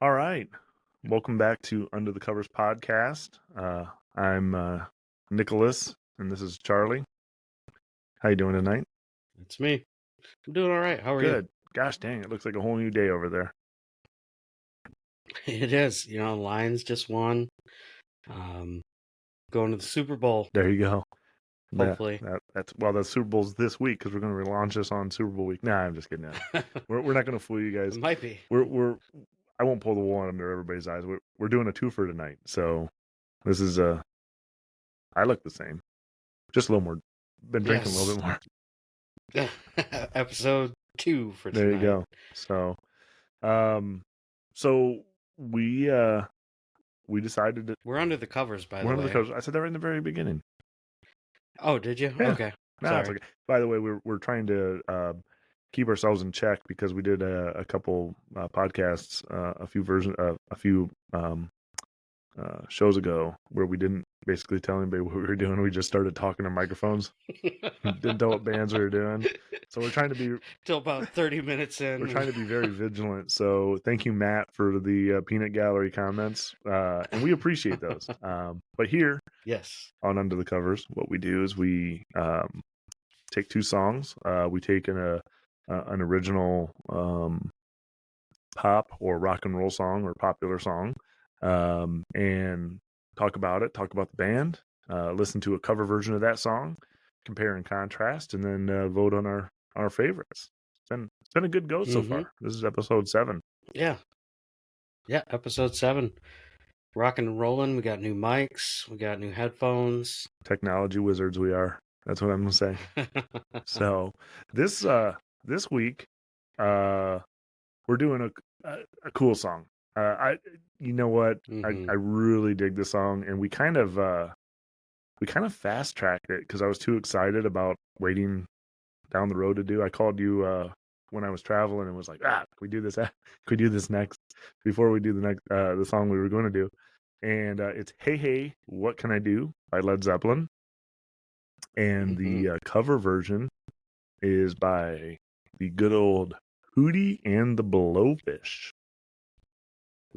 All right. Welcome back to Under the Covers podcast. I'm Nicholas, and this is Charlie. How you doing tonight? It's me. I'm doing all right. How are you? Good. Gosh dang, it looks like a whole new day over there. It is. Lions just won. Um, going to the Super Bowl, There you go. hopefully. The Super Bowl's this week because we're going to relaunch this on Super Bowl week. Nah, I'm just kidding. We're not going to fool you guys. It might be. We're I won't pull the wool under everybody's eyes. We're doing a twofer tonight, so this is I look the same, just a little more. Been drinking a little bit more. Episode 2 for tonight. There you go. So, so we decided that we're under the covers, by the way. We're under the covers. I said that right in the very beginning. Oh, did you? Yeah. Okay. No, it's okay. By the way, we're trying to keep ourselves in check because we did a couple podcasts, a few shows ago where we didn't basically tell anybody what we were doing. We just started talking to microphones. Didn't know what bands we were doing. So we're trying to be till about 30 minutes in. We're trying to be very vigilant. So thank you, Matt, for the peanut gallery comments, and we appreciate those. But here, yes, on Under the Covers, what we do is we take two songs. We take an original pop or rock and roll song or popular song, and talk about it. Talk about the band. Listen to a cover version of that song, compare and contrast, and then vote on our favorites. It's been a good go so far. This is episode 7. Yeah, episode 7. Rocking and rolling. We got new mics. We got new headphones. Technology wizards we are. That's what I'm gonna say. So this week, we're doing a cool song. You know what? I really dig the song, and we kind of fast tracked it because I was too excited about waiting down the road to do. I called you when I was traveling and was like, can we do this? Can we do this next before we do the song we were going to do? And it's Hey Hey, What Can I Do by Led Zeppelin. And the cover version is by the good old Hootie and the Blowfish.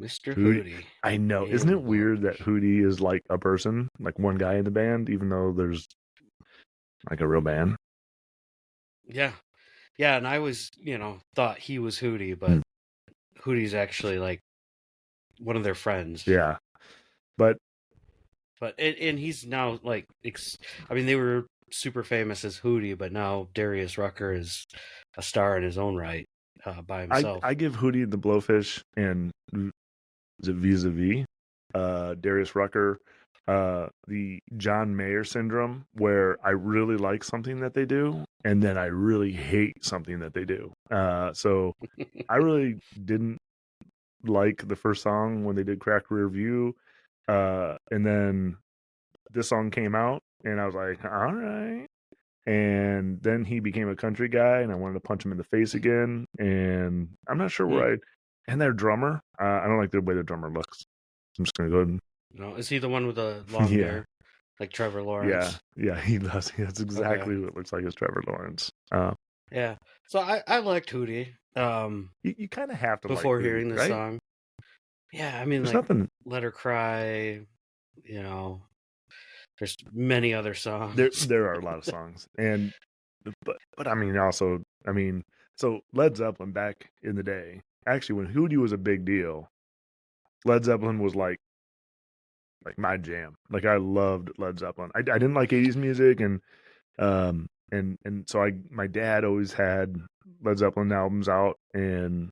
Mr. Hootie. I know. Isn't it weird that Hootie is like a person, like one guy in the band, even though there's like a real band? Yeah. Yeah, and I was, thought he was Hootie, but Hootie's actually like one of their friends. Yeah. But and he's now like, they were super famous as Hootie, but now Darius Rucker is a star in his own right by himself. I give Hootie the Blowfish and vis-a-vis Darius Rucker the John Mayer syndrome, where I really like something that they do and then I really hate something that they do. So I really didn't like the first song when they did Cracked Rear View, and then this song came out and I was like, all right. And then he became a country guy and I wanted to punch him in the face again, and I'm not sure where and their drummer, I don't like the way the drummer looks. I'm just gonna go ahead and... No, is he the one with the long hair, like Trevor Lawrence? Yeah, he does. That's exactly what it looks like as Trevor Lawrence. Yeah, so I liked Hootie. You kind of have to before like hearing Hootie, the right? song. Yeah, I mean, there's like nothing. Let Her Cry. There's many other songs. There are a lot of songs, but I mean, also, so Led Zeppelin back in the day, actually, when Hootie was a big deal, Led Zeppelin was like my jam. Like I loved Led Zeppelin. I didn't like 80s music, and so my dad always had Led Zeppelin albums out, and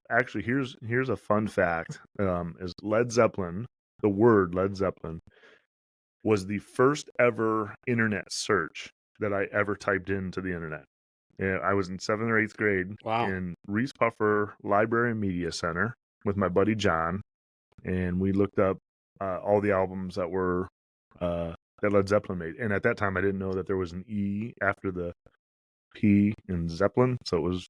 actually here's a fun fact: is Led Zeppelin, the word Led Zeppelin was the first ever internet search that I ever typed into the internet. Yeah, I was in 7th or 8th grade in Reese Puffer Library and Media Center with my buddy John, and we looked up all the albums that were that Led Zeppelin made. And at that time, I didn't know that there was an E after the P in Zeppelin, so it was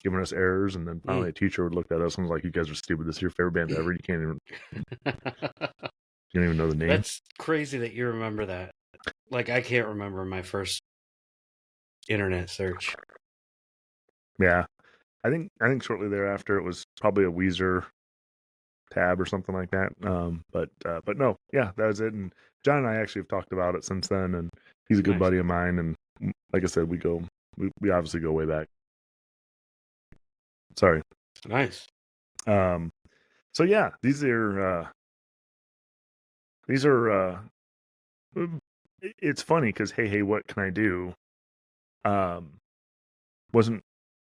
giving us errors. And then finally, a teacher would look at us and was like, "You guys are stupid. This is your favorite band ever. You can't even you don't even know the name." That's crazy that you remember that. Like, I can't remember my first internet search. Yeah, I think shortly thereafter it was probably a Weezer tab or something like that. But no, yeah, that was it. And John and I actually have talked about it since then, and he's a good Nice. buddy of mine. And like I said, we obviously go way back. Sorry. Nice. Um, so yeah, these are it's funny because hey, what can I do? Um, wasn't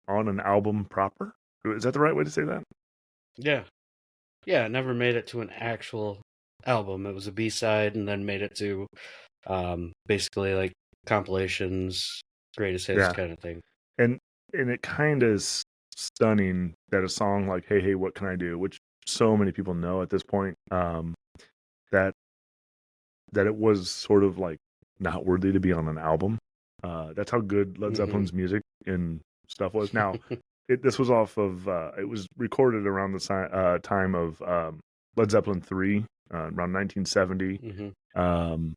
on an album proper. Is that the right way to say that? Yeah. Yeah, it never made it to an actual album. It was a B-side and then made it to basically like compilations, greatest hits Yeah, kind of thing. and it kind of is stunning that a song like hey, what can I do, which so many people know at this point, that it was sort of like not worthy to be on an album. That's how good Led Mm-hmm. Zeppelin's music and stuff was. Now, this was off of it was recorded around the time of Led Zeppelin 3, around 1970. Mm-hmm. Um,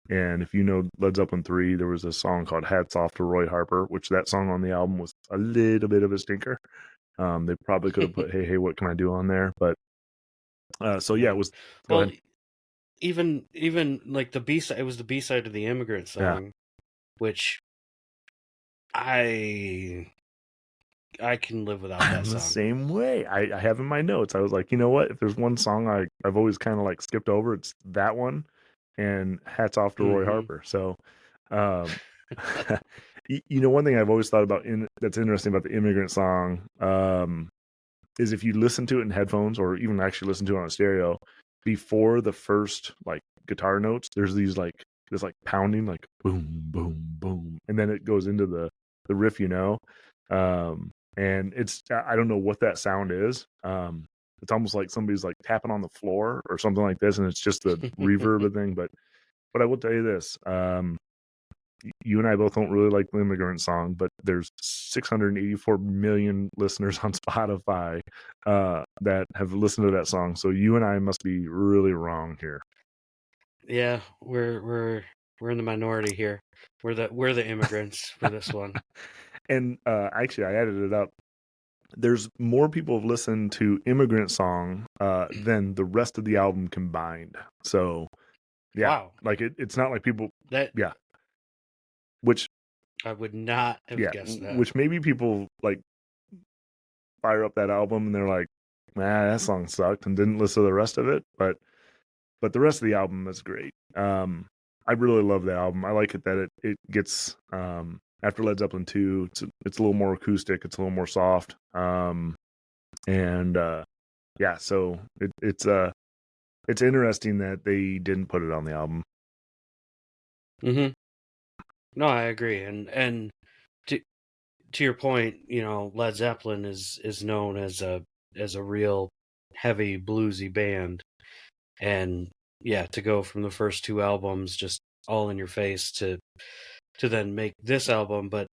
and if you know Led Zeppelin 3, there was a song called Hats Off to Roy Harper, which that song on the album was a little bit of a stinker. They probably could have put Hey, what can I do on there? But so yeah, Yeah. it was. Go Well, ahead. even like the B-side, it was the B-side of the Immigrant Yeah. Song, which I can live without that I'm the song. same way. I have in my notes. I was like, you know what? If there's one song I've always kind of like skipped over, it's that one. And hats off to Roy Mm-hmm. Harper. So, um, you know, one thing I've always thought about that's interesting about the Immigrant Song, is if you listen to it in headphones or even actually listen to it on a stereo, before the first like guitar notes, there's this like pounding, like boom, boom, boom, and then it goes into the riff, you know. And I don't know what that sound is. It's almost like somebody's like tapping on the floor or something like this, and it's just the reverb thing. But I will tell you this: you and I both don't really like the Immigrant Song, but there's 684 million listeners on Spotify that have listened to that song. So you and I must be really wrong here. Yeah, we're in the minority here. We're the immigrants for this one. And actually, I added it up. There's more people have listened to Immigrant Song than the rest of the album combined. So yeah, Wow, like it's not like people, that yeah, which I would not have yeah, guessed that. which maybe people like fire up that album and they're like, nah, that song sucked and didn't listen to the rest of it. But the rest of the album is great. I really love the album. I like it that it gets after Led Zeppelin 2, it's a little more acoustic, it's a little more soft. And yeah, so it's interesting that they didn't put it on the album. Mm-hmm. No, I agree, and to your point, you know, Led Zeppelin is known as a real heavy bluesy band, and yeah, to go from the first two albums just all in your face to then make this album, but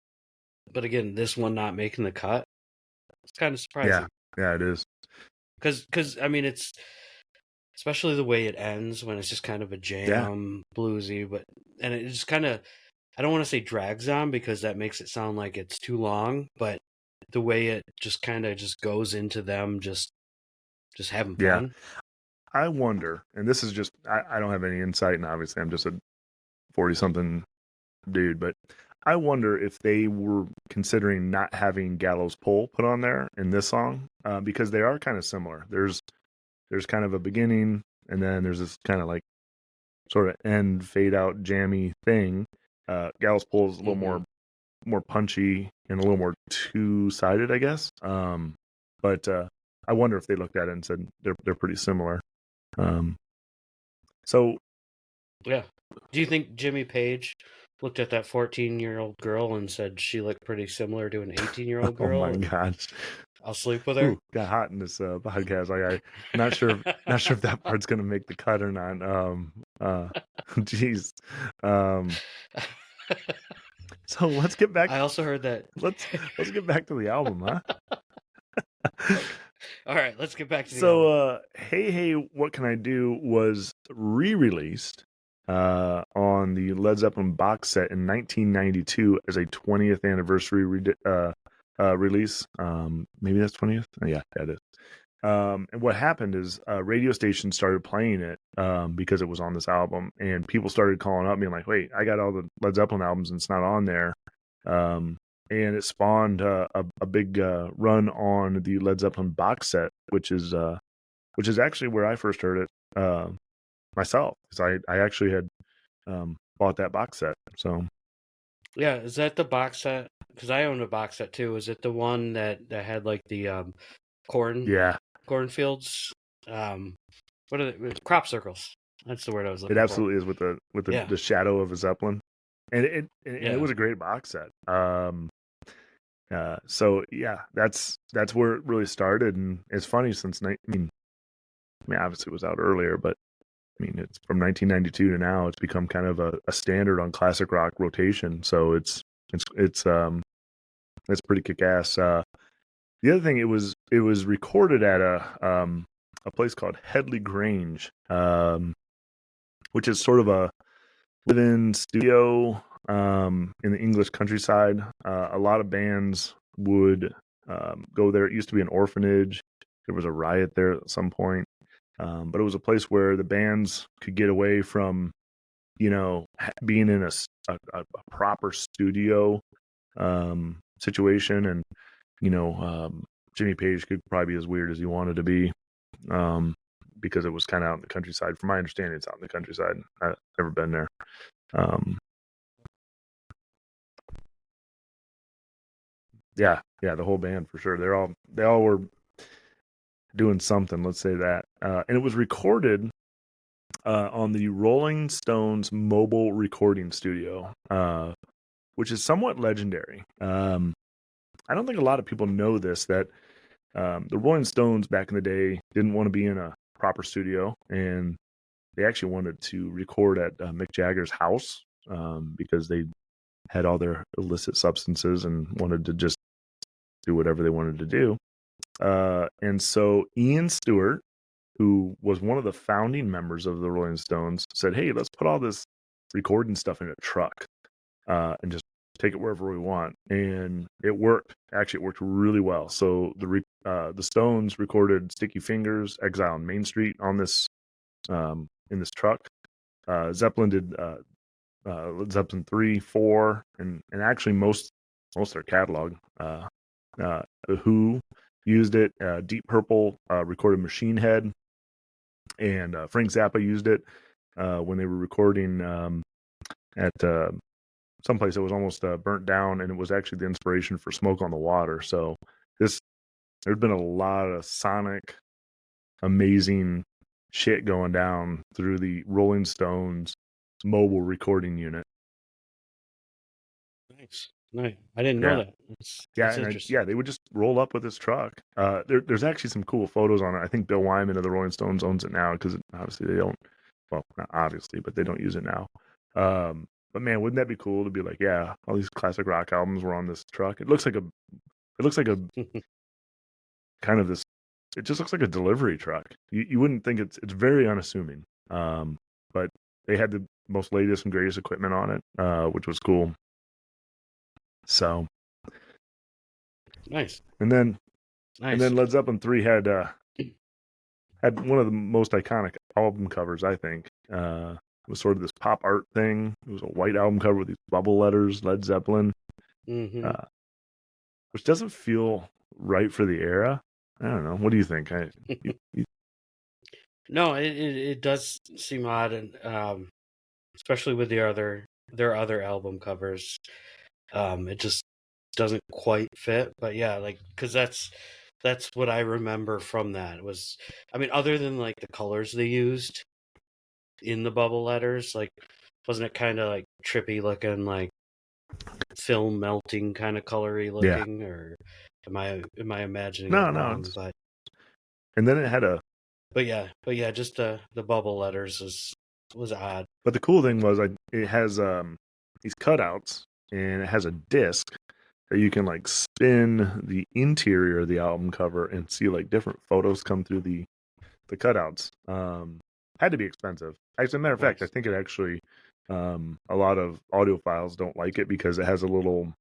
again, this one not making the cut, it's kind of Yeah, surprising yeah, it is. because I mean it's especially the way it ends when it's just kind of a Yeah, jam bluesy, but and it just kind of I don't want to say drags on because that makes it sound like it's too long, but the way it just kind of just goes into them just having yeah. fun. I wonder, and this is just I don't have any insight, and obviously I'm just a 40 something dude, but I wonder if they were considering not having Gallows Pole put on there in this song, because they are kind of similar. There's kind of a beginning, and then there's this kind of like sort of end fade out jammy thing. Gallows Pole is a little Mm-hmm. more punchy and a little more two sided, I guess. But I wonder if they looked at it and said they're pretty similar. Um, so Yeah. Do you think Jimmy Page looked at that 14-year-old girl and said she looked pretty similar to an 18-year-old oh girl my and gosh, I'll sleep with her? ooh, got hot in this podcast. Like I not sure if that part's gonna make the cut or not. Jeez. Um, so let's get back. I also heard that. Let's get back to the album, huh? All right, let's get back to the So, album. hey, what can I do was re-released on the Led Zeppelin box set in 1992 as a 20th anniversary release. Maybe that's 20th. Oh, yeah, that is. And what happened is radio stations started playing it because it was on this album, and people started calling up being like, "Wait, I got all the Led Zeppelin albums and it's not on there." And it spawned a big run on the Led Zeppelin box set, which is actually where I first heard it myself, because I actually had bought that box set. So Yeah, is that the box set? Because I own a box set too. Is it the one that had like the corn yeah, cornfields? What are they? Crop circles. That's the word I was it looking for. absolutely is with Yeah, the shadow of a Zeppelin, and it yeah. was a great box set. So yeah, that's where it really started, and it's funny since I mean obviously it was out earlier, but I mean it's from 1992 to now. It's become kind of a standard on classic rock rotation. So it's pretty kick ass. The other thing, it was recorded at a place called Headley Grange, which is sort of a live-in studio in the English countryside. A lot of bands would go there. It used to be an orphanage. There was a riot there at some point, but it was a place where the bands could get away from, being in a proper studio situation, and Jimmy Page could probably be as weird as he wanted to be, because it was kind of out in the countryside. From my understanding, it's out in the countryside. I've never been there. Um, yeah, the whole band for sure. They all were doing something. Let's say that, and it was recorded on the Rolling Stones mobile recording studio, which is somewhat legendary. I don't think a lot of people know this, that the Rolling Stones back in the day didn't want to be in a proper studio, and they actually wanted to record at Mick Jagger's house, because they had all their illicit substances and wanted to just do whatever they wanted to do. And so Ian Stewart, who was one of the founding members of the Rolling Stones, said, "Hey, let's put all this recording stuff in a truck and just take it wherever we want." And it worked. Actually, it worked really well. So the Stones recorded "Sticky Fingers," "Exile on Main Street" on this in this truck. Zeppelin did Led Zeppelin 3, 4, and actually most of their catalog. The Who used it. Deep Purple recorded Machine Head, and Frank Zappa used it when they were recording at someplace that was almost burnt down, and it was actually the inspiration for Smoke on the Water. So there's been a lot of sonic, amazing shit going down through the Rolling Stones mobile recording unit. Nice. Nice. I didn't know Yeah. that. Yeah, That's and interesting. they would just roll up with this truck. There's actually some cool photos on it. I think Bill Wyman of the Rolling Stones owns it now, because obviously they don't. Well, not obviously, but they don't use it now. But man, wouldn't that be cool to be like, yeah, all these classic rock albums were on this truck. It looks like a kind of this. It just looks like a delivery truck. You wouldn't think it's very unassuming. But they had the most latest and greatest equipment on it, which was cool. So. Nice. And then Nice. Led Zeppelin 3 had one of the most iconic album covers, I think. It was sort of this pop art thing. It was a white album cover with these bubble letters, Led Zeppelin, Mm-hmm. which doesn't feel right for the era. I don't know. What do you think? No, it does seem odd, and especially with their other album covers, it just doesn't quite fit. But yeah, like, because that's what I remember from that was, I mean, other than like the colors they used in the bubble letters, like, wasn't it kind of like trippy looking, like film melting kind of colory Yeah. looking, or am I imagining it No, no. wrong? And then it had But yeah, just the bubble letters was odd. but the cool thing was, it has these cutouts, and it has a disc that you can like spin the interior of the album cover and see like different photos come through the cutouts. Had to be expensive. As a matter of fact, I Nice. think it actually, a lot of audiophiles don't like it because it has a little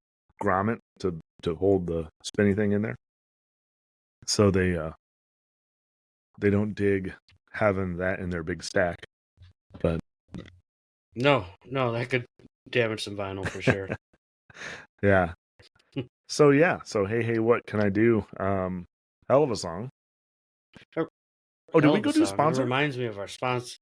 grommet to hold the spinny thing in there. So they don't dig having that in their big stack. But No, that could damage some vinyl for sure. yeah. So hey, what can I do? Hell of a song. Oh, did Hell we of a go do song. It sponsor? reminds me of our sponsor.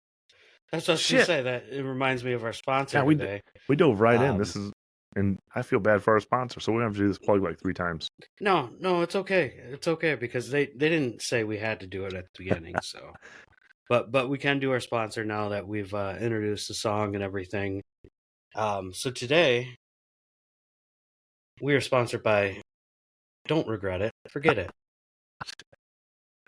That's what I was gonna Shit. say. That it reminds me of our sponsor Yeah, today. we dove right in. This is, and I feel bad for our sponsor, so we're gonna have to do this plug like 3 times. No, it's okay. It's okay because they didn't say we had to do it at the beginning. So, but we can do our sponsor now that we've introduced the song and everything. So today we are sponsored by Don't Regret It, Forget It.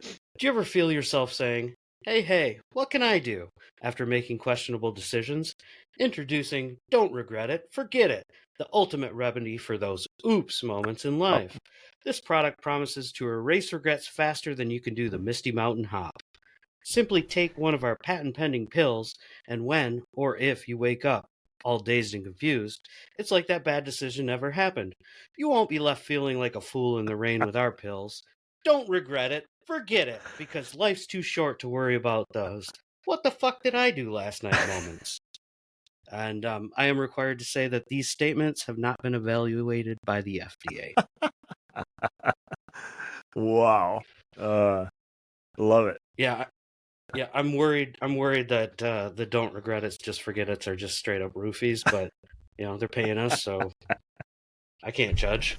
Do you ever feel yourself saying, hey, what can I do? After making questionable decisions? Introducing Don't Regret It, Forget It, the ultimate remedy for those oops moments in life. This product promises to erase regrets faster than you can do the Misty Mountain Hop. Simply take one of our patent-pending pills, and when or if you wake up all dazed and confused, it's like that bad decision never happened. You won't be left feeling like a fool in the rain with our pills. Don't regret it. Forget it, because life's too short to worry about those "what the fuck did I do last night" moments. And I am required to say that these statements have not been evaluated by the FDA. Wow. Love it. Yeah, I'm worried that the Don't Regret It's, Just Forget It's are just straight up roofies, but they're paying us, so I can't judge.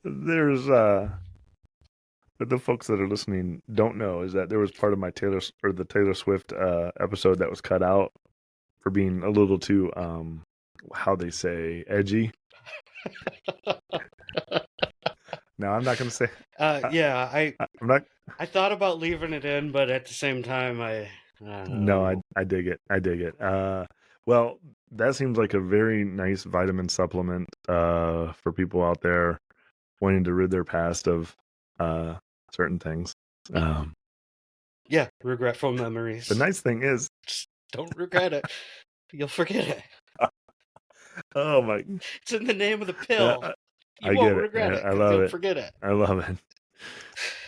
There's what the folks that are listening don't know is that there was part of my the Taylor Swift episode that was cut out for being a little too how they say edgy. Now I'm not going to say I'm not. I thought about leaving it in, but at the same time I dig it. I dig it. Well, that seems like a very nice vitamin supplement for people out there wanting to rid their past of certain things. Yeah, regretful memories. The nice thing is, just don't regret it. You'll forget it. Oh my! It's in the name of the pill. You I won't get regret it. I love You'll it. forget it. I love it.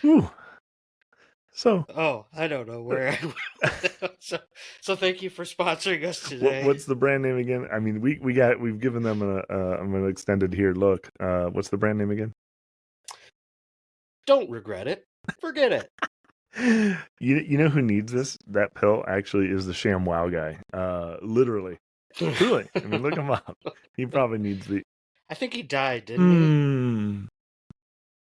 Whew. So. Oh, I don't know where. So thank you for sponsoring us today. What's the brand name again? I mean, we've given them an extended here look. What's the brand name again? Don't regret it. Forget it. You know who needs this? That pill actually is the ShamWow guy. Literally. Truly. I mean, look him up. He probably needs the. I think he died, didn't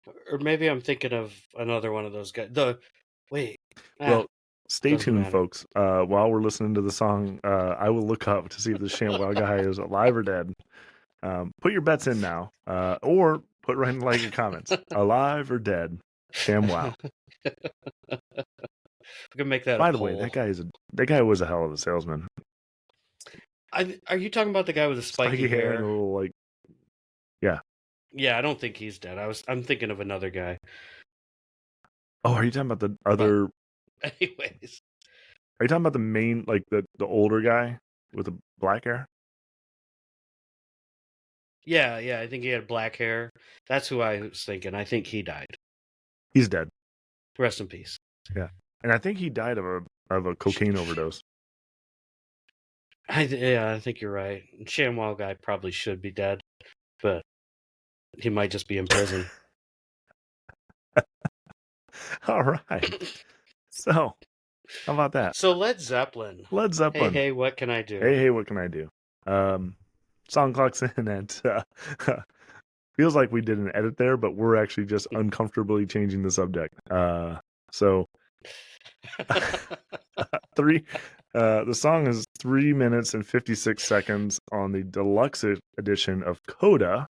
he? Or maybe I'm thinking of another one of those guys. Well, stay tuned, folks. While we're listening to the song, I will look up to see if the ShamWow guy is alive or dead. Put your bets in now, or put right in the comments. Alive or dead? ShamWow. We can make that. By the way, that guy was a hell of a salesman. Are you talking about the guy with the spiky hair and a little yeah? Yeah, I don't think he's dead. I'm thinking of another guy. Oh, are you talking about the other? Anyways, are you talking about the main, the older guy with the black hair? Yeah, I think he had black hair. That's who I was thinking. I think he died. He's dead. Rest in peace. Yeah, and I think he died of a cocaine overdose. I think you're right. ShamWow guy probably should be dead, but he might just be in prison. All right. So, how about that? So Led Zeppelin. Hey, what can I do? Hey, what can I do? Song clocks in at feels like we did an edit there, but we're actually just uncomfortably changing the subject. So the song is 3 minutes and 56 seconds on the deluxe edition of Coda,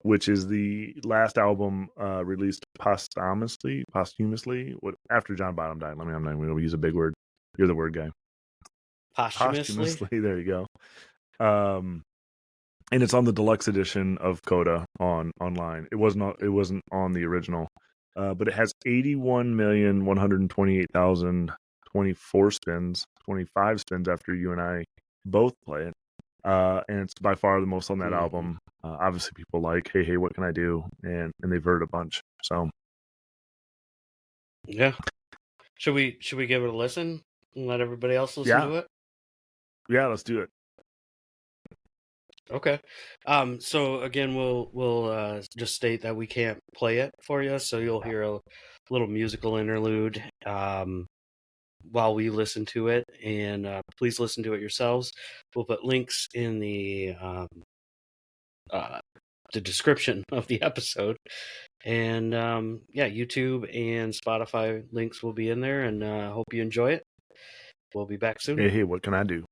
which is the last album released posthumously. After John Bonham died. I'm not going to use a big word. You're the word guy. Posthumously. There you go. And it's on the deluxe edition of Coda online. It wasn't on the original, but it has 81,128,024 spins, 25 spins after you and I both play it, and it's by far the most on that album. Obviously, people like hey, what can I do, and they've heard a bunch. So Yeah. Should we give it a listen and let everybody else listen Yeah, to it? yeah, let's do it. Okay. So again, we'll just state that we can't play it for you, so you'll hear a little musical interlude while we listen to it, and please listen to it yourselves. We'll put links in uh, the description of the episode, and yeah, YouTube and Spotify links will be in there, and hope you enjoy it. We'll be back soon. Hey, what can I do?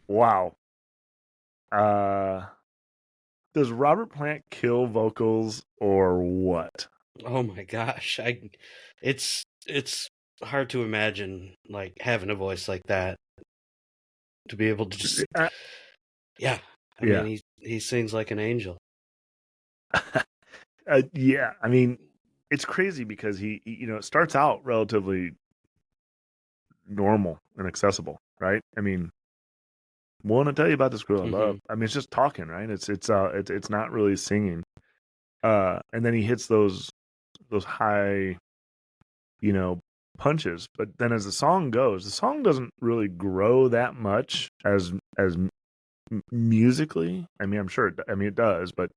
Wow. Uh, does Robert Plant kill vocals or what? Oh my gosh, it's hard to imagine like having a voice like that to be able to just Uh, yeah. I yeah. mean, he sings like an angel. Yeah. I mean, it's crazy because it starts out relatively normal and accessible, right? I mean, want to tell you about this girl I love. I mean, it's just talking, right? It's not really singing. And then he hits those high, you know, punches. But then as the song goes, the song doesn't really grow that much as musically. I mean, I'm sure it does, but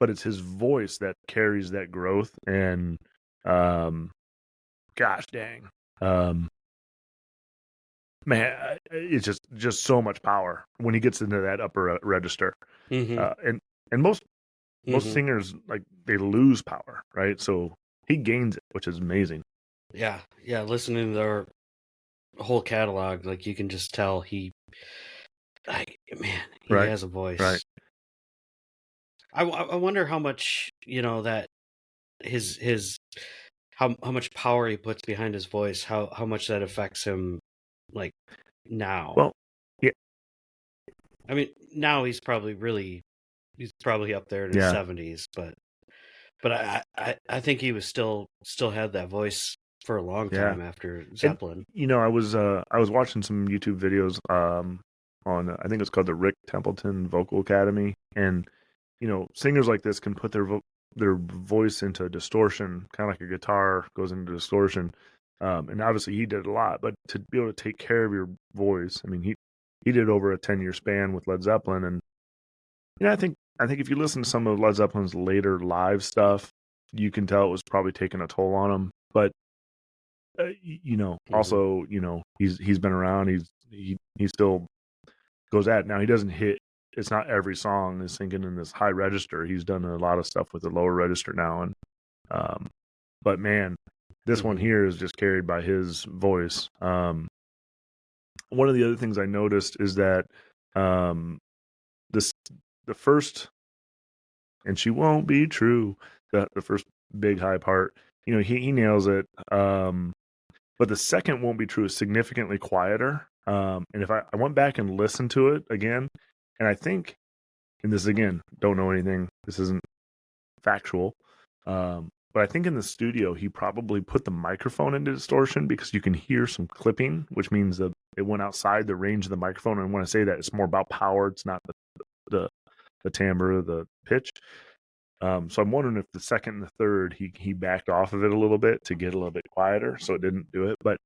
it's his voice that carries that growth and um gosh dang. Um Man, it's just so much power when he gets into that upper register. Mm-hmm. And most Mm-hmm. singers like they lose power, right? So he gains it, which is amazing. Yeah, yeah. Listening to their whole catalog, like you can just tell man, he Right. has a voice. Right. I wonder how much that his how much power he puts behind his voice, how much that affects him, like now. Well, yeah, I mean, now he's probably up there in his yeah. 70s, but I think he was still had that voice for a long Yeah. time after And Zeppelin. I was watching some YouTube videos on I think it's called the Rick Templeton Vocal Academy, and singers like this can put their voice into distortion, kind of like a guitar goes into distortion. And obviously he did a lot, but to be able to take care of your voice, I mean he did over a 10-year span with Led Zeppelin, and I think if you listen to some of Led Zeppelin's later live stuff, you can tell it was probably taking a toll on him. But Hmm. also, he's been around. He still goes at it. Now he doesn't hit. It's not every song is singing in this high register. He's done a lot of stuff with the lower register now, and um, but man, this one Hmm. here is just carried by his voice. One of the other things I noticed is that um, this the first, and she won't be true. The first big high part, he nails it. But the second won't be true is significantly quieter. And if I went back and listened to it again, and I think, and this again, don't know anything, this isn't factual, but I think in the studio he probably put the microphone into distortion because you can hear some clipping, which means that it went outside the range of the microphone. And when I say that, it's more about power. It's not the, the timbre or the pitch. So I'm wondering if the second and the third he backed off of it a little bit to get a little bit quieter, so it didn't do it. But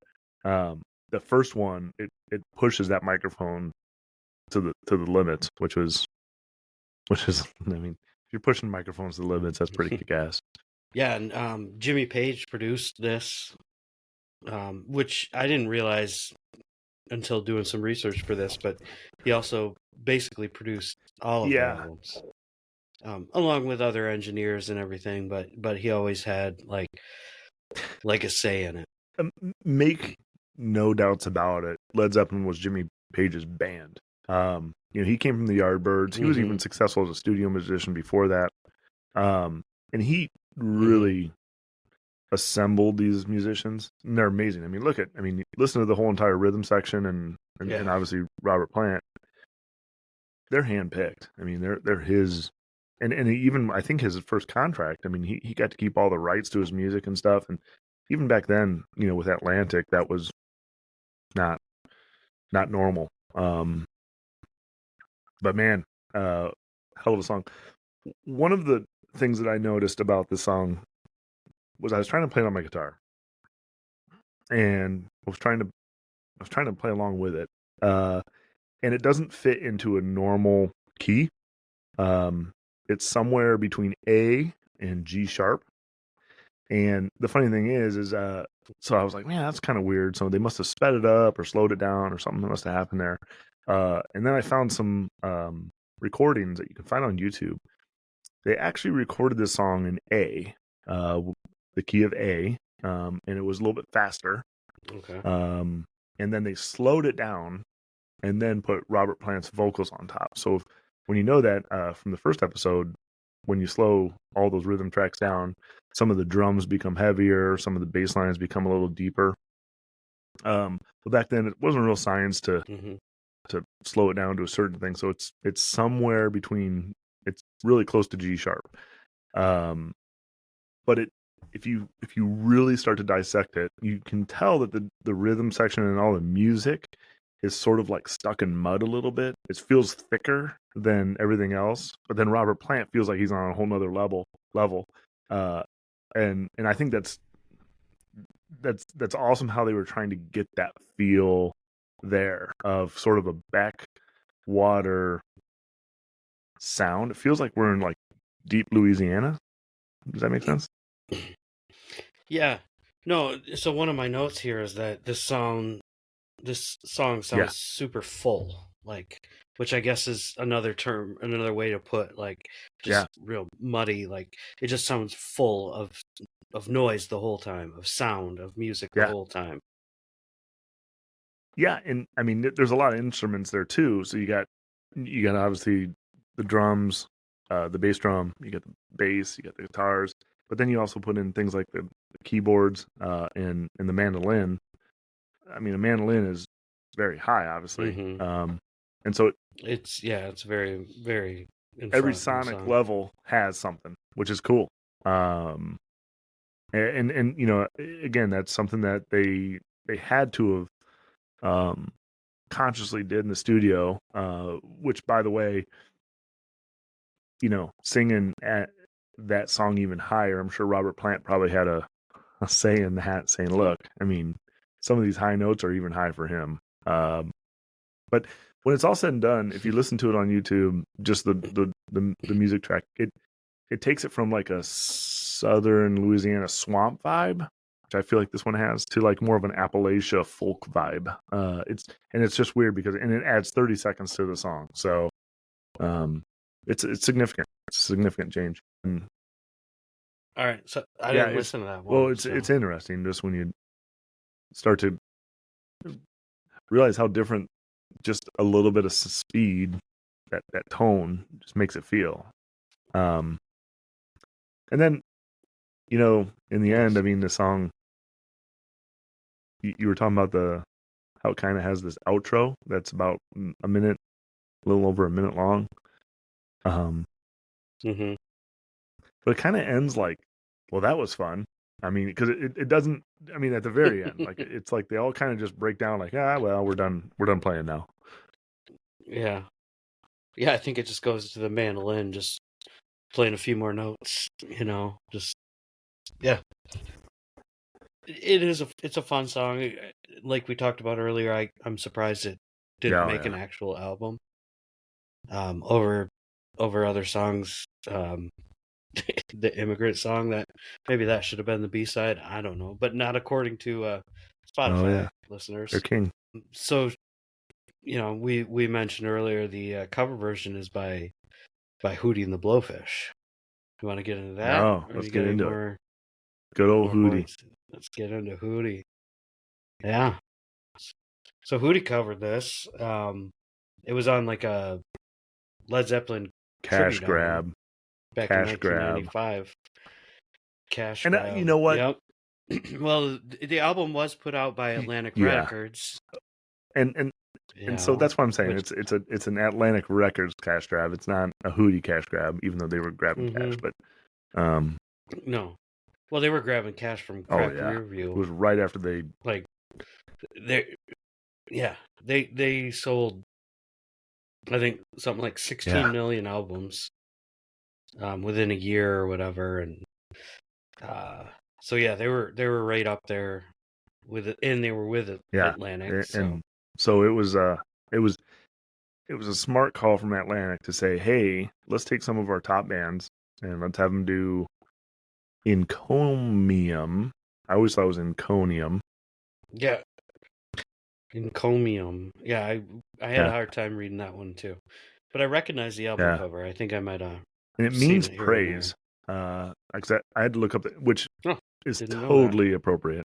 the first one it pushes that microphone to the limits, which is I mean, if you're pushing microphones to the limits. That's pretty kick-ass. Yeah, and Jimmy Page produced this, which I didn't realize until doing some research for this, but he also basically produced all of the albums, along with other engineers and everything. But he always had like a say in it. Make no doubts about it. Led Zeppelin was Jimmy Page's band. He came from the Yardbirds. He was even successful as a studio musician before that. And he really assembled these musicians, and they're amazing. I mean, listen to the whole entire rhythm section, and obviously Robert Plant. They're handpicked. I mean, they're his, and even I think his first contract. I mean, he got to keep all the rights to his music and stuff, and even back then, with Atlantic, that was not normal. But man, hell of a song. One of the things that I noticed about this song was I was trying to play it on my guitar, and I was trying to play along with it, and it doesn't fit into a normal key. It's somewhere between A and G sharp. And the funny thing is so I was like, man, that's kind of weird. So they must have sped it up or slowed it down or something must have happened there. And then I found some recordings that you can find on YouTube. They actually recorded this song in A, the key of A, and it was a little bit faster. Okay. And then they slowed it down and then put Robert Plant's vocals on top. So when you know that from the first episode, when you slow all those rhythm tracks down, some of the drums become heavier, some of the bass lines become a little deeper. But back then, it wasn't real science to slow it down to a certain thing. So it's somewhere between. It's really close to G sharp. But if you really start to dissect it, you can tell that the rhythm section and all the music is sort of like stuck in mud a little bit. It feels thicker than everything else, but then Robert Plant feels like he's on a whole nother level. And I think that's awesome how they were trying to get that feel there of sort of a backwater sound. It feels like we're in like deep Louisiana. Does that make sense? Yeah. No, so one of my notes here is that this song sounds super full, like, which I guess is another way to put like just real muddy, like it just sounds full of noise the whole time, of sound, of music the whole time. Yeah, and I mean there's a lot of instruments there too. So you got obviously the drums, the bass drum, you got the bass, you got the guitars, but then you also put in things like the keyboards and the mandolin. I mean, a mandolin is very high, obviously, and so it's very, very. Every sonic level has something, which is cool. And again, that's something that they had to have consciously did in the studio. Which, by the way, singing at that song even higher, I'm sure Robert Plant probably had a say in that, saying, "Look, I mean, some of these high notes are even high for him." But when it's all said and done, if you listen to it on YouTube, just the music track, it takes it from like a southern Louisiana swamp vibe, which I feel like this one has, to like more of an Appalachia folk vibe. It's just weird because it adds 30 seconds to the song, so it's significant. It's a significant change. And, all right, so I didn't listen to that one. Well, it's interesting just when you start to realize how different just a little bit of speed, that tone just makes it feel. And then, in the end, I mean, the song, you were talking about how it kind of has this outro that's about a minute, a little over a minute long. But it kind of ends like, well, that was fun. I mean, because it doesn't, I mean, at the very end, like, it's like they all kind of just break down like, well, we're done playing now. Yeah. Yeah, I think it just goes to the mandolin, just playing a few more notes, just, yeah. It's a fun song. Like we talked about earlier, I'm surprised it didn't make an actual album over other songs um, the immigrant song that maybe that should have been the B-side. I don't know, but not according to Spotify listeners. They're king. So, we mentioned earlier the cover version is by Hootie and the Blowfish. You want to get into that? No, let's get into it. Good old Hootie. Points? Let's get into Hootie. Yeah. So Hootie covered this. It was on like a Led Zeppelin Cash tribute grab. album back Cash in 1995. Cash and grab. You know what? Yep. Well, the album was put out by Atlantic Records. And so that's what I'm saying. It's an Atlantic Records cash grab. It's not a Hootie cash grab, even though they were grabbing cash. But no, well, they were grabbing cash from Cracked Rearview. It was right after they they sold, I think, something like 16 million albums within a year or whatever, and so they were right up there with it, and they were with Atlantic. And so it was a smart call from Atlantic to say, hey, let's take some of our top bands and let's have them do Encomium. I always thought it was Enconium. Yeah. Encomium. Yeah, I had a hard time reading that one too. But I recognize the album cover. I think I might have. And it means praise. I had to look up, which is totally appropriate.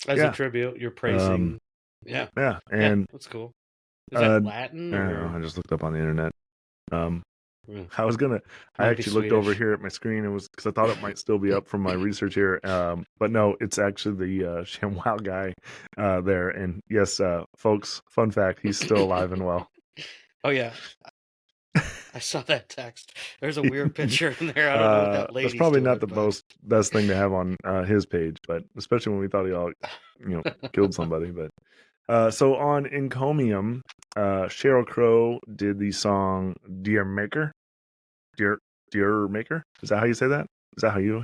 As a tribute, you're praising. And that's cool. Is that Latin? I just looked up on the internet. I actually looked over here at my screen and was because I thought it might still be up from my research here. But no, it's actually the ShamWow guy there. And yes, folks, fun fact, he's still alive and well. Oh yeah. I saw that text. There's a weird picture in there. I don't know what that lady's That's probably doing, not the best thing to have on his page, but especially when we thought he all killed somebody. But so on Encomium, Sheryl Crow did the song Dear Maker. Dear Maker? Is that how you say that? Is that how you?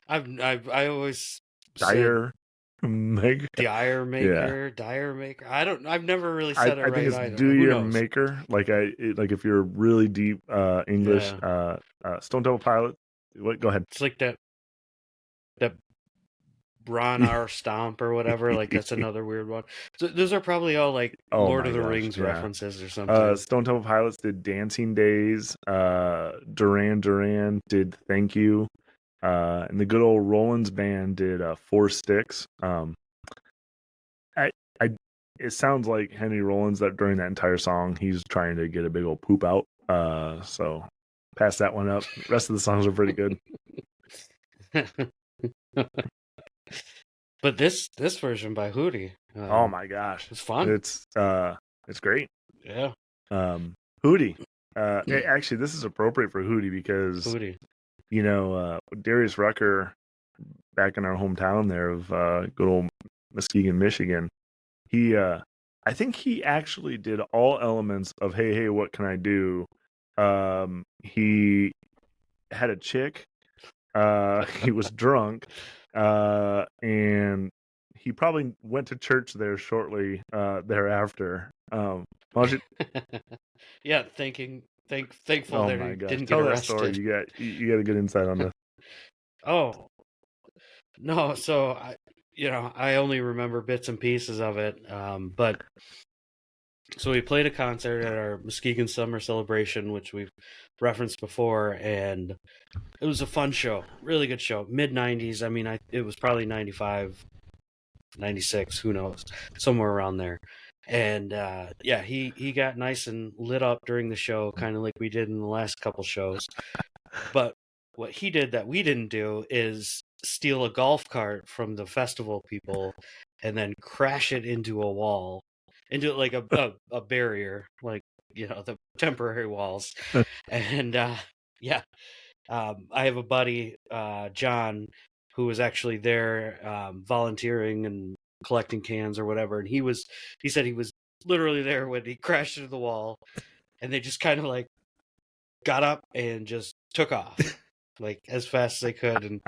I always Dire Maker. Dire Maker. Dire Maker. I've never really said it right. I think it's either. Do Your Maker. Like if you're really deep English. Stone Temple Pilots. What? Go ahead. It's like that Bron R. Stomp or whatever. Like that's another weird one. So those are probably all like Lord of the Rings references or something. Stone Temple Pilots did Dancing Days. Duran Duran did Thank You. And the good old Rollins band did Four Sticks. It sounds like Henry Rollins that during that entire song he's trying to get a big old poop out. So pass that one up. The rest of the songs are pretty good. But this version by Hootie, oh my gosh, it's fun. It's great. Yeah. Hootie. Actually, this is appropriate for Hootie because Hootie. Darius Rucker, back in our hometown there of good old Muskegon, Michigan. He, I think he actually did all elements of Hey, What Can I Do? He had a chick. He was drunk. And he probably went to church there shortly thereafter. Yeah, thankful that he didn't Tell get arrested. That story. You got a good insight on this. Oh no, so I only remember bits and pieces of it. But so we played a concert at our Muskegon Summer Celebration, which we've referenced before, and it was a fun show, really good show. Mid-90s. I mean, it was probably 95, 96, who knows, somewhere around there. And he got nice and lit up during the show, kind of like we did in the last couple shows. But what he did that we didn't do is steal a golf cart from the festival people and then crash it into a wall, into like a barrier, like the temporary walls. And I have a buddy, John, who was actually there volunteering and collecting cans or whatever, and he said he was literally there when he crashed into the wall, and they just kind of like got up and just took off like as fast as they could. And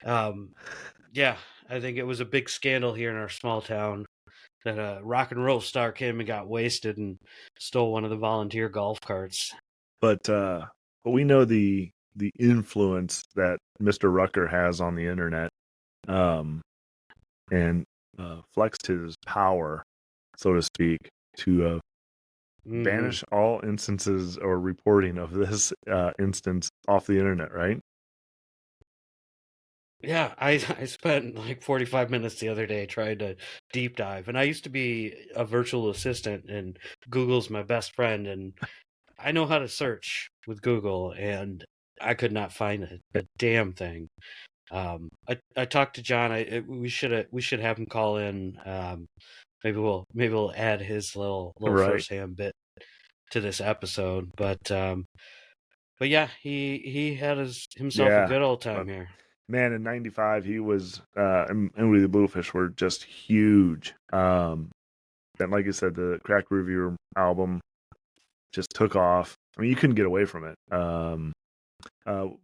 I think it was a big scandal here in our small town that a rock and roll star came and got wasted and stole one of the volunteer golf carts. But we know the influence that Mr. Rucker has on the internet, and flexed his power, so to speak, to banish all instances or reporting of this instance off the internet, right? Yeah, I spent like 45 minutes the other day trying to deep dive. And I used to be a virtual assistant, and Google's my best friend. And I know how to search with Google, and I could not find a damn thing. I talked to John. We should have him call in. Maybe we'll add his little Right. firsthand bit to this episode. But yeah, he had himself a good old time here. Man, in '95, he was and we the Blowfish were just huge. And like I said, the Crack Reviewer album just took off. I mean, you couldn't get away from it.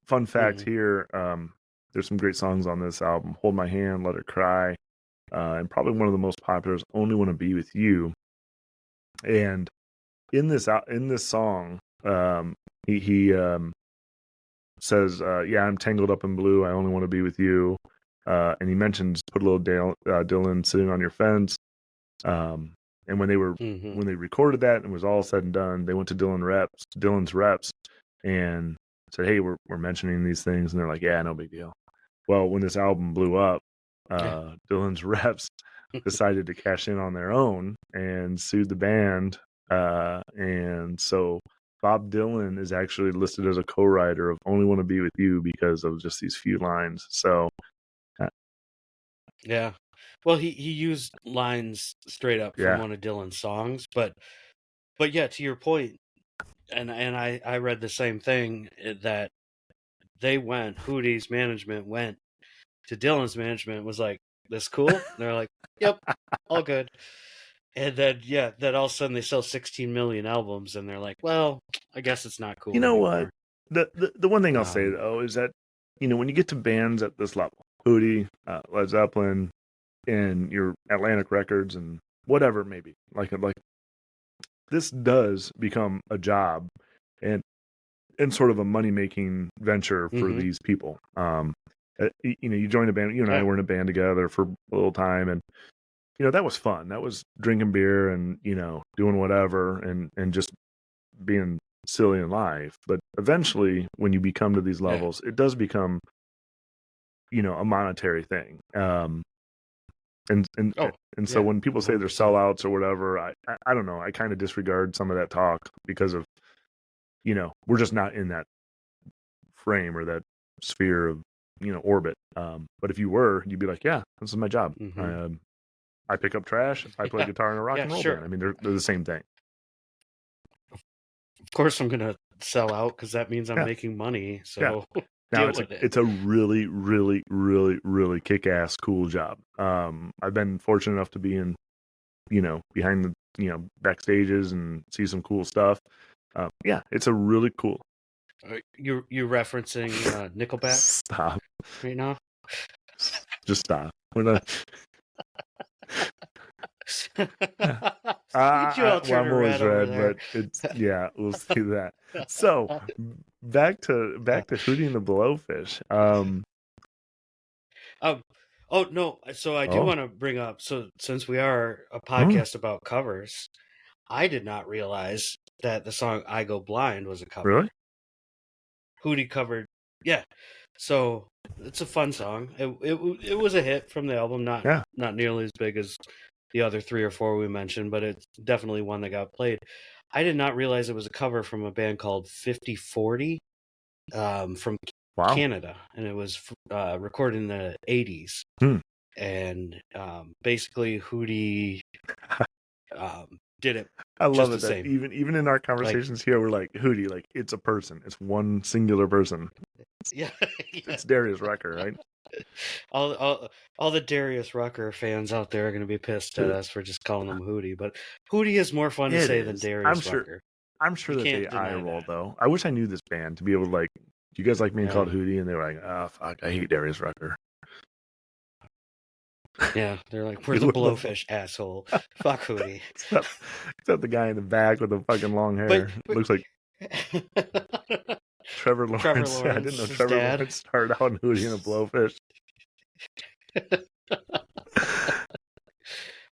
Fun fact here: there's some great songs on this album. "Hold My Hand," "Let Her Cry," and probably one of the most popular is "Only Want to Be with You." And in this song, he says, "Yeah, I'm tangled up in blue. I only want to be with you." And he mentions put a little Dylan sitting on your fence. And when they recorded that and it was all said and done, they went to Dylan's reps, and said, "Hey, we're mentioning these things," and they're like, "Yeah, no big deal." Well, when this album blew up, Dylan's reps decided to cash in on their own and sued the band, and so Bob Dylan is actually listed as a co-writer of "Only Want to Be with You" because of just these few lines. So, yeah, well, he used lines straight up from one of Dylan's songs, but yeah, to your point, and I read the same thing, that Hootie's management went to Dylan's management, was like, "This cool?" And they're like, "Yep, all good." And then then all of a sudden they sell 16 million albums, and they're like, "Well, I guess it's not cool." You know anymore. what? The one thing I'll say though is that, when you get to bands at this level, Hootie, Led Zeppelin, and your Atlantic Records and whatever it may be, like this does become a job and sort of a money making venture for these people. You join a band. You and I were in a band together for a little time, and that was fun. That was drinking beer and doing whatever and just being silly in life. But eventually, when you become to these levels, it does become a monetary thing. So when people say they're sellouts or whatever, I don't know. I kind of disregard some of that talk because of we're just not in that frame or that sphere of orbit. But if you were, you'd be like, yeah, this is my job. I pick up trash. I play guitar in a rock and roll band. I mean, they're the same thing. Of course, I'm gonna sell out because that means I'm making money. So now it's a really, really, really, really kick-ass cool job. I've been fortunate enough to be in, behind the backstages and see some cool stuff. It's a really cool. You referencing Nickelback? Stop right now. Just stop. We're not. I'm always red, but it's we'll see that. So back to Hootie and the Blowfish. Oh no! So I do want to bring up. So since we are a podcast about covers, I did not realize that the song "I Go Blind" was a cover. Really? Hootie covered. Yeah. So it's a fun song. It was a hit from the album. Not nearly as big as the other 3 or 4 we mentioned, but it's definitely one that got played. I did not realize it was a cover from a band called 5040 from Canada, and it was recorded in the 80s. And basically Hootie did it. I love it that even in our conversations here, we're like, Hootie, like it's a person. It's one singular person. It's Darius Rucker, right? All the Darius Rucker fans out there are going to be pissed at us for just calling him Hootie, but Hootie is more fun to say than Darius Rucker. I'm sure that they eye roll though. I wish I knew this band to be able to like, do you guys like being called Hootie? And they were like, oh fuck, I hate Darius Rucker. Yeah, they're like, we're He the looked like Blowfish, asshole. Fuck Hootie. except the guy in the back with the fucking long But, hair. Looks like Trevor Trevor Lawrence. I didn't know Lawrence's Trevor dad. Lawrence started out in Hootie and the Blowfish.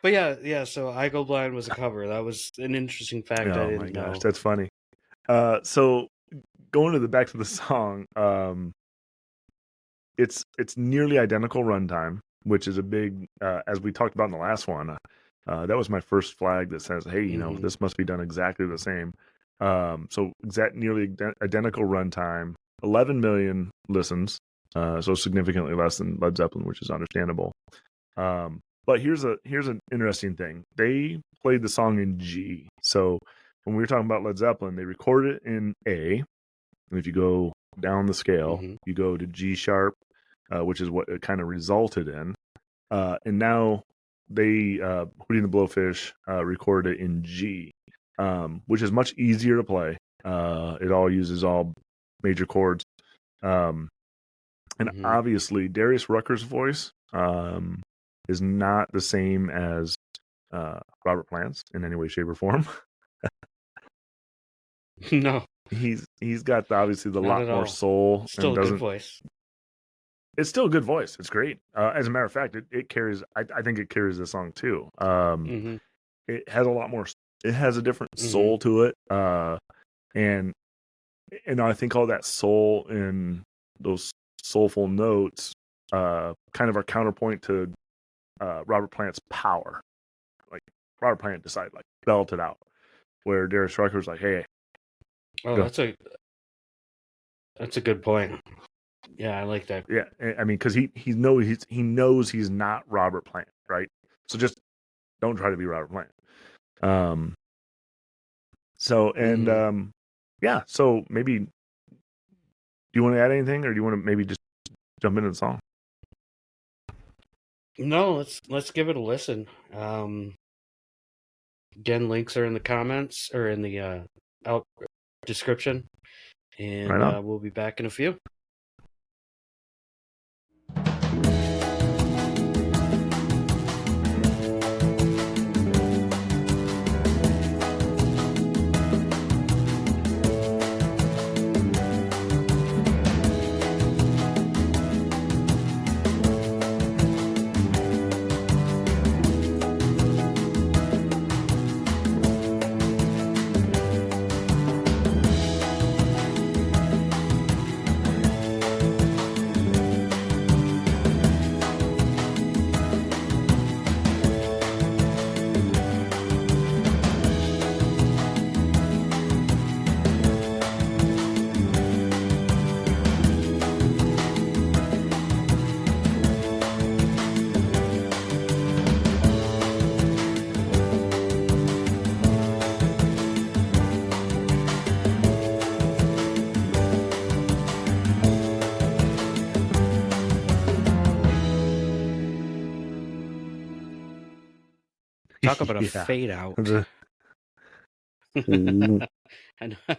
But yeah. So "I Go Blind" was a cover. That was an interesting fact I Oh my didn't gosh, know. that's funny. So going to the back to the song, it's nearly identical runtime, which is a big, as we talked about in the last one. That was my first flag that says, hey, Mm-hmm. this must be done exactly the same. So nearly identical runtime, 11 million listens, so significantly less than Led Zeppelin, which is understandable. But here's an interesting thing. They played the song in G. So when we were talking about Led Zeppelin, they recorded it in A. And if you go down the scale, Mm-hmm. you go to G sharp, which is what it kind of resulted in. And now they, Hootie and the Blowfish, recorded it in G, which is much easier to play. It all uses all major chords. And Mm-hmm. obviously, Darius Rucker's voice is not the same as Robert Plant's in any way, shape, or form. No, He's got obviously the not lot at more all. soul and Still a good doesn't. voice. It's still a good voice. It's great. As a matter of fact, it carries. I think it carries the song too. Mm-hmm. It has a lot more. It has a different Mm-hmm. soul to it. And I think all that soul in those soulful notes, kind of are counterpoint to Robert Plant's power. Like Robert Plant decided, like, belt it out. Where Darius Rucker's like, hey, Oh, go. that's a good point. Yeah, I like that. Yeah, I mean, because he knows he's not Robert Plant, right? So just don't try to be Robert Plant. So and Mm-hmm. yeah. So maybe, do you want to add anything, or do you want to maybe just jump into the song? No, let's give it a listen. Again, links are in the comments or in the out description, Right and on. we'll be back in a few. Talk about a Yeah. fade out. The I know, I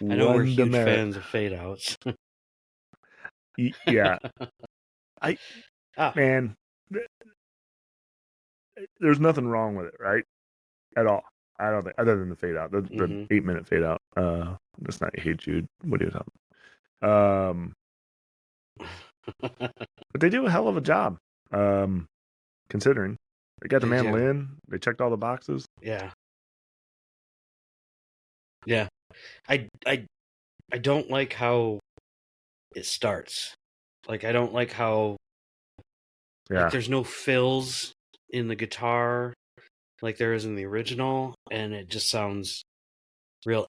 know we're one huge demerit. fans of fade outs. Yeah. I Ah, Man, there's nothing wrong with it, right? At all. I don't think, other than the fade out, the mm-hmm. 8-minute fade out. That's not Hey Jude. What are you talking about? But they do a hell of a job. Um, Considering they got the They do. mandolin, they checked all the boxes. Yeah, yeah. I don't like how it starts. Like I don't like how like Yeah. there's no fills in the guitar like there is in the original, and it just sounds real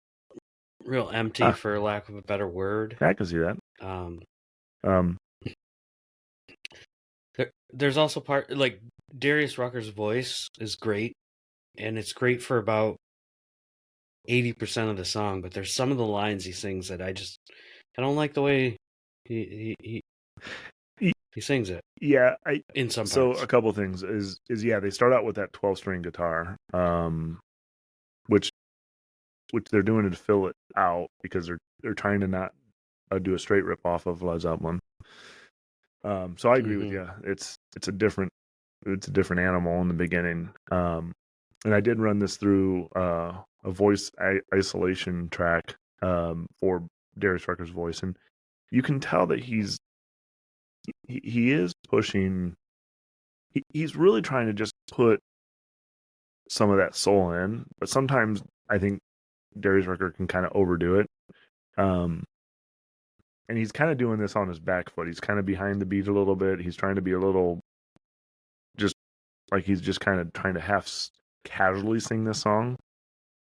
empty Huh. for lack of a better word. I can see that. Um, Um, there's also part like Darius Rucker's voice is great, and it's great for about 80% of the song. But there's some of the lines he sings that I don't like the way he sings it yeah. in some So parts. a couple things is yeah, they start out with that 12-string guitar, which they're doing to fill it out because they're trying to not do a straight rip off of Led Zeppelin. So I agree with Mm-hmm. you. It's a different it's a different animal in the beginning. And I did run this through a voice isolation track for Darius Rucker's voice, and you can tell that he is pushing. He's really trying to just put some of that soul in, but sometimes I think Darius Rucker can kind of overdo it. Um, and he's kind of doing this on his back foot. He's kind of behind the beat a little bit. He's trying to be a little just like he's just kind of trying to half casually sing this song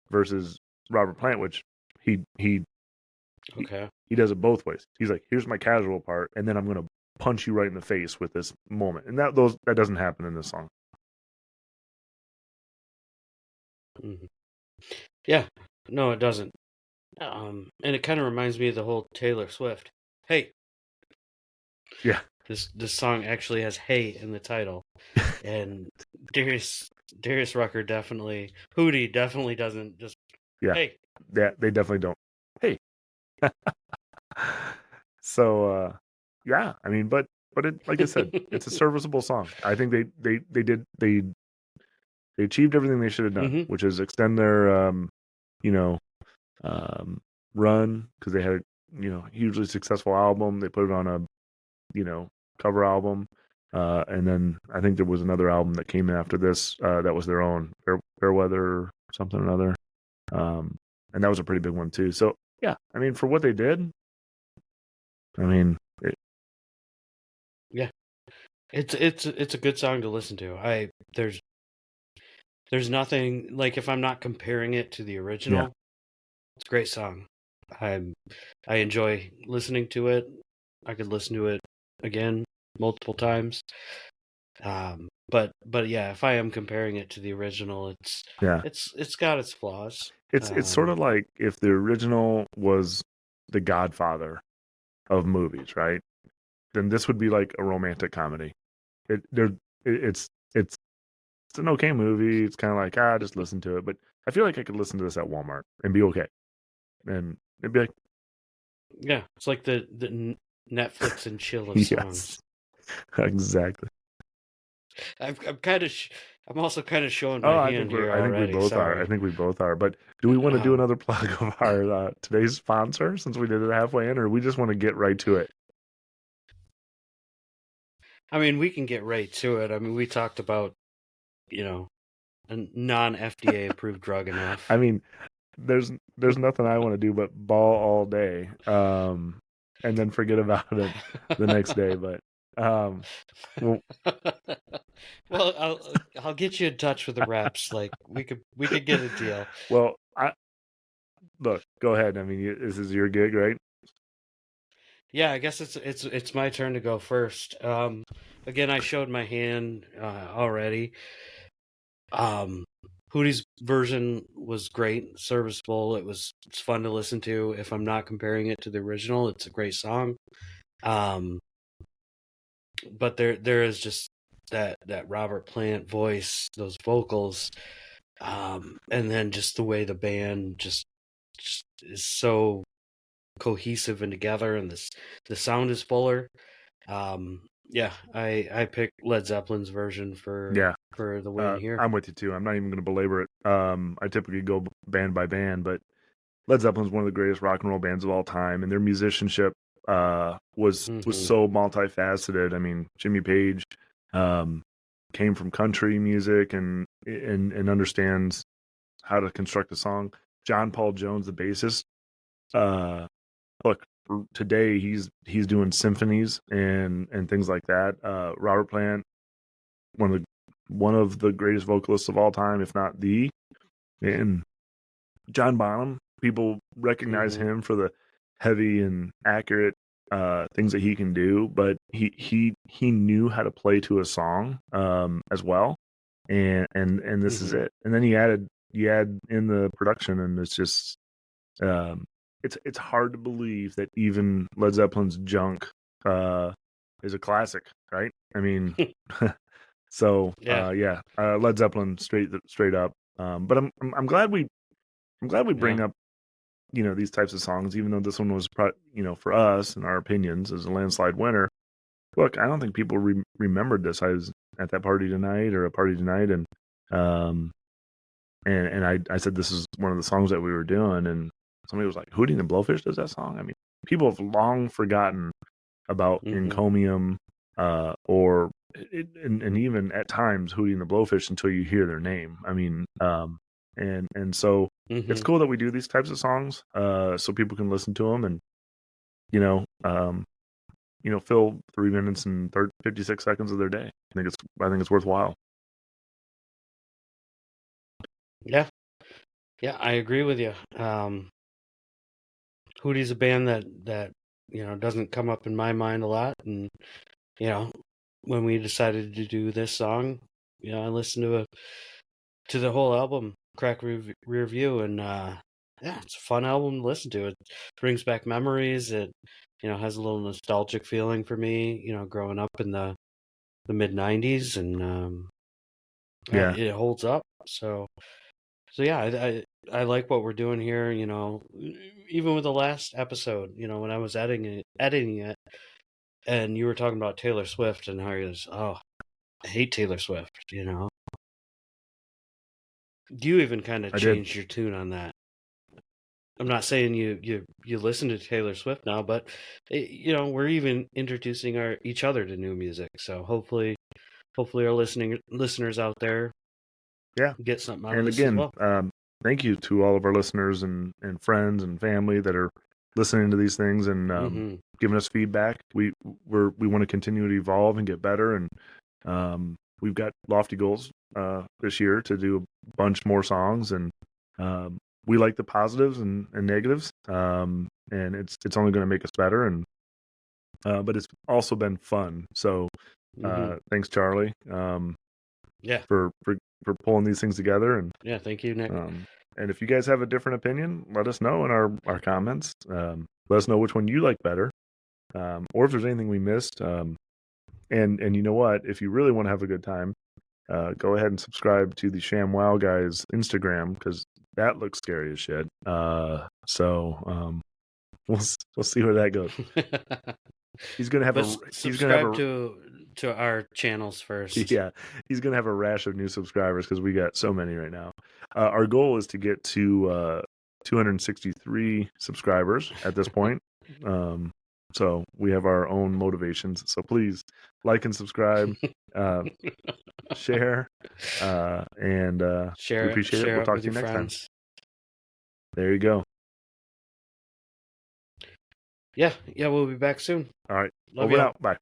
versus Robert Plant, which he Okay. he does it both ways. He's like, here's my casual part, and then I'm gonna punch you right in the face with this moment, and that doesn't happen in this song. Mm-hmm. Yeah, no, it doesn't. And it kind of reminds me of the whole Taylor Swift. Hey, Yeah, this song actually has "Hey" in the title, and Darius Rucker definitely, Hootie definitely doesn't just yeah, hey. they definitely don't. Hey, so yeah, I mean, but it, like I said, it's a serviceable song. I think they achieved everything they should have done, Mm-hmm. which is extend their you know run because they had a hugely successful album. They put it on a cover album, and then I think there was another album that came after this that was their own Fairweather or something or another, and that was a pretty big one too. So yeah, I mean for what they did, I mean Yeah, it's a good song to listen to. There's nothing like if I'm not comparing it to the yeah, original, it's a great song. I I enjoy listening to it. I could listen to it again multiple times. But yeah, if I am comparing it to the original, yeah. it's got its flaws. It's sort of like if the original was the Godfather of movies, right? Then this would be like a romantic comedy. It there it's an okay movie. It's kind of like just listen to it, but I feel like I could listen to this at Walmart and be okay, and it'd be like Yeah, it's like the Netflix and chill of songs. yes, exactly. I'm kind of I'm also kind of showing Oh, my hand here I think we already. both are. I Sorry. think we both are. But do we want to do Um, another plug of our today's sponsor since we did it halfway in, or we just want to get right to it? I mean, we can get right to it. I mean, we talked about a non-FDA approved drug enough. I mean, there's nothing I want to do but ball all day, and then forget about it the next day. But well, Well, I'll get you in touch with the reps. Like we could get a deal. well, look. Go ahead. I mean, this is your gig, right? Yeah, I guess it's my turn to go first. Again, I showed my hand already. Um, Hootie's version was great, serviceable. It's fun to listen to. If I'm not comparing it to the original, it's a great song. Um, but there is just that Robert Plant voice, those vocals, and then just the way the band just is so cohesive and together, and the sound is fuller. Yeah, I picked Led Zeppelin's version Yeah. for the win here. I'm with you too. I'm not even going to belabor it. I typically go band by band, but Led Zeppelin is one of the greatest rock and roll bands of all time, and their musicianship was Hmm. so multifaceted. I mean, Jimmy Page um, came from country music and understands how to construct a song. John Paul Jones, the bassist, uh, look today he's doing symphonies and things like that. Robert Plant, one of the greatest vocalists of all time, if not the, and John Bonham. People recognize Hmm. him for the heavy and accurate things that he can do, but he knew how to play to a song as well, and this is Hmm. it. And then you add in the production, and it's just um, it's hard to believe that even Led Zeppelin's Junk uh, is a classic, right? I mean, so Yeah, yeah, Led Zeppelin straight up. But I'm glad we yeah. bring up these types of songs, even though this one was for us and our opinions as a landslide winner. Look, I don't think people remembered this at that party tonight or a party tonight, um, and I said this is one of the songs that we were doing, and somebody was like, Hootie and the Blowfish does that song. I mean, people have long forgotten about encomium, or and even at times Hootie and the Blowfish until you hear their name. I mean, and so it's cool that we do these types of songs, so people can listen to them and you know, fill 3 minutes and 56 seconds of their day. I think it's worthwhile. Yeah, I agree with you. Hootie's a band that doesn't come up in my mind a lot, and when we decided to do this song, I listened to the whole album, Crack Rear View, and it's a fun album to listen to. It brings back memories. It has a little nostalgic feeling for me. Growing up in the mid '90s, and Yeah, it holds up. So yeah, I like what we're doing here. Even with the last episode, when I was editing it, and you were talking about Taylor Swift and how you're I hate Taylor Swift. You even kind of I did. changed your tune on that. I'm not saying you listen to Taylor Swift now, but we're even introducing each other to new music. So hopefully our listeners out there get something out of And this as again, well. thank you to all of our listeners and friends and family that are listening to these things and giving us feedback. We want to continue to evolve and get better, and we've got lofty goals this year to do a bunch more songs, and we like the positives and negatives, and it's only going to make us better, and but it's also been fun. So thanks, Charlie. Yeah. For pulling these things together, and Yeah, thank you, Nick. and if you guys have a different opinion, let us know in our comments. Let us know which one you like better, or if there's anything we missed. And you know what? If you really want to have a good time, go ahead and subscribe to the ShamWow guys Instagram, because that looks scary as shit. So we'll see where that goes. He's gonna have subscribe to our channels first. Yeah, he's gonna have a rash of new subscribers because we got so many right now. Our goal is to get to 263 subscribers at this point. So we have our own motivations. So please like and subscribe, share, and we appreciate it. We'll talk to you next time. There you go. Yeah, we'll be back soon. All right. Love Over you. and out. Bye.